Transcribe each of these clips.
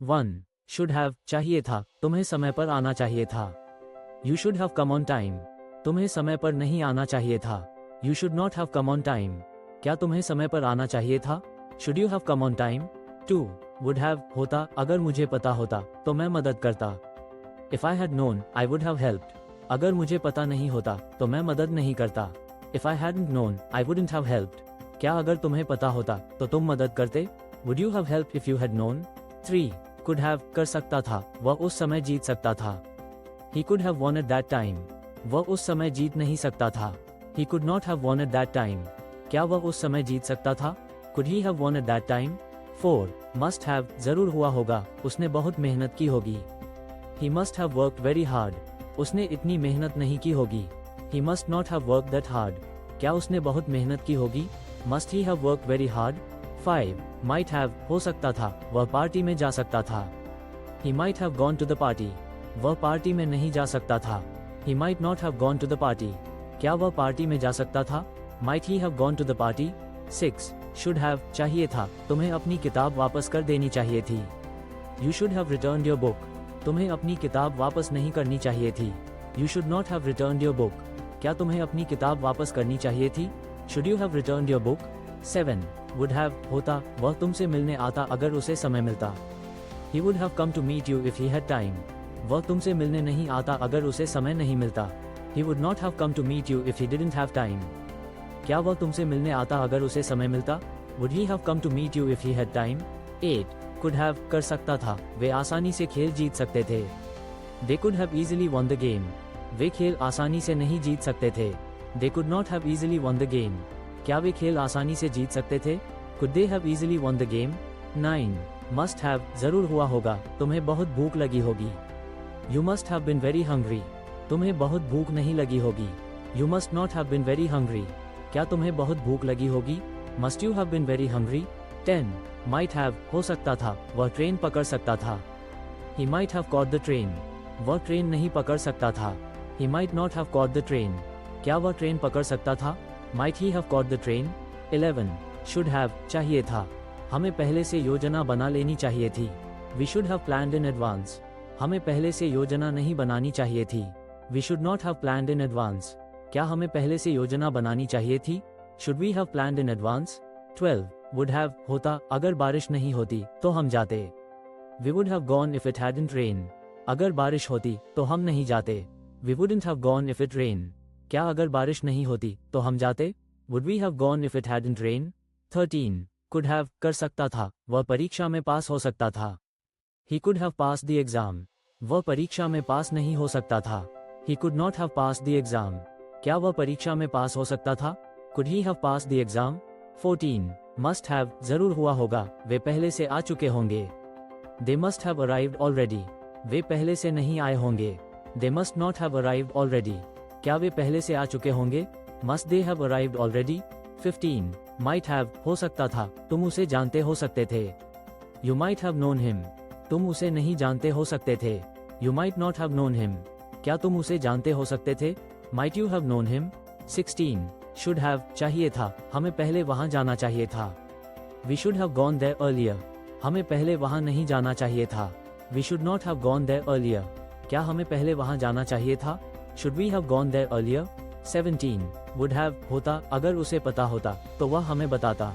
1. Should have चाहिए था, तुम्हें समय पर आना चाहिए था. You should have come on time. तुम्हें समय पर नहीं आना चाहिए था. You should not have come on time. क्या तुम्हें समय पर आना चाहिए था? Should you have come on time? 2. Would have होता, अगर मुझे पता होता तो मैं मदद करता. If I had known, I would have helped. अगर मुझे पता नहीं होता तो मैं मदद नहीं करता. If I hadn't known, I wouldn't have helped. क्या अगर तुम्हें पता होता तो तुम मदद करते? Would you have helped if you had known? 3. Could have कर सकता था, वह उस समय जीत सकता था. He could have won at that time. वह उस समय जीत नहीं सकता था. He could not have won at that time. क्या वह उस समय जीत सकता था? Could he have won at that time? 4. Must have जरूर हुआ होगा, उसने बहुत मेहनत की होगी. He must have worked very hard. उसने इतनी मेहनत नहीं की होगी. He must not have worked that hard. क्या उसने बहुत मेहनत की होगी? Must he have worked very hard? 5. Might have हो सकता था, वह पार्टी में जा सकता था. He might have gone to the party. वह पार्टी में नहीं जा सकता था. He might not have gone to the party. क्या वह पार्टी में जा सकता था? Might he have gone to the party? 6. Should have चाहिए था, तुम्हें अपनी किताब वापस कर देनी चाहिए थी. You should have returned your book. तुम्हें अपनी किताब वापस नहीं करनी चाहिए थी. You should not have returned your book. क्या तुम्हें अपनी किताब वापस करनी चाहिए थी? Should you have returned your book? 7. Would have होता, वह तुमसे मिलने आता अगर उसे समय मिलता. He would have come to meet you if he had time. वह तुमसे मिलने नहीं आता अगर उसे समय नहीं मिलता. He would not have come to meet you if he didn't have time. क्या वह तुमसे मिलने आता अगर उसे समय मिलता? Would he have come to meet you if he had time? 8. Could have कर सकता था, वे आसानी से खेल जीत सकते थे. They could have easily won the game. वे खेल आसानी से नहीं जीत सकते थे. They could not have easily won the game. क्या वे खेल आसानी से जीत सकते थे? Could they have easily won the game? 9. Must have जरूर हुआ होगा, तुम्हें बहुत भूख लगी होगी. You must have been very hungry. तुम्हें बहुत भूख नहीं लगी होगी. You must not have been very hungry. क्या तुम्हें बहुत भूख लगी होगी? Must you have been very hungry? 10. Might have हो सकता था, वह ट्रेन पकड़ सकता था. He might have caught the train. वह ट्रेन नहीं पकड़ सकता था. He might not have caught the train. क्या वह ट्रेन पकड़ सकता था? Might he have caught the train? 11. Should have चाहिए था, हमें पहले से योजना बना लेनी चाहिए थी. We should have planned in advance. हमें पहले से योजना नहीं बनानी चाहिए थी. We should not have planned in advance. क्या हमें पहले से योजना बनानी चाहिए थी? Should we have planned in advance? 12. Would have होता, अगर बारिश नहीं होती तो हम जाते. We would have gone if it hadn't rained. अगर बारिश होती तो हम नहीं जाते. We wouldn't have gone if it rained. क्या अगर बारिश नहीं होती तो हम जाते? Would we have gone if it hadn't rained? 13. Could have कर सकता था, वह परीक्षा में पास हो सकता था. He could have passed the exam. वह परीक्षा में पास नहीं हो सकता था. He could not have passed the exam. क्या वह परीक्षा में पास हो सकता था? Could he have passed the exam? 14. Must have जरूर हुआ होगा, वे पहले से आ चुके होंगे. They must have arrived already. वे पहले से नहीं आए होंगे. They must not have arrived already. क्या वे पहले से आ चुके होंगे? Must they have arrived already? 15. Might have हो सकता था, तुम उसे जानते हो सकते थे. You might have known him. तुम उसे नहीं जानते हो सकते थे. You might not have known him. क्या तुम उसे जानते हो सकते थे? Might you have known him? 16. Should have चाहिए था, हमें पहले वहां जाना चाहिए था. We should have gone there earlier. हमें पहले वहां नहीं जाना चाहिए था. We should not have gone there earlier. क्या हमें पहले वहां जाना चाहिए था? Should we have gone there earlier? 17. Would have होता, अगर उसे पता होता तो वह हमें बताता.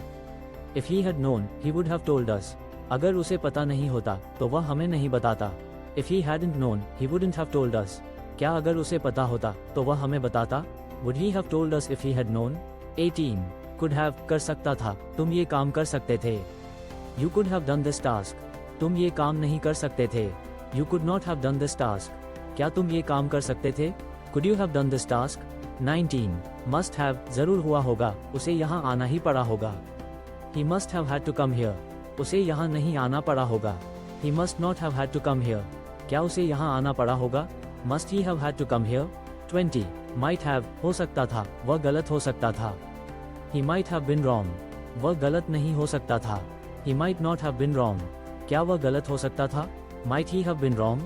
If he had known, he would have told us. अगर उसे पता नहीं होता तो वह हमें नहीं बताता. If he hadn't known, he wouldn't have told us. क्या अगर उसे पता होता तो वह हमें बताता? Would he have told us if he had known? 18. Could have कर सकता था, तुम ये काम कर सकते थे. You could have done this task. तुम ये काम नहीं कर सकते थे. You could not have done this task. क्या तुम ये काम कर सकते थे? Could you have done this task? 19. Must have जरूर हुआ होगा, उसे यहाँ आना ही पड़ा होगा. He must have had to come here. उसे यहाँ नहीं आना पड़ा होगा. He must not have had to come here. क्या उसे यहाँ आना पड़ा होगा? Must he have had to come here? 20. Might have हो सकता था, वह गलत हो सकता था. He might have been wrong. वह गलत नहीं हो सकता था. He might not have been wrong. क्या वह गलत हो सकता था? Might he have been wrong?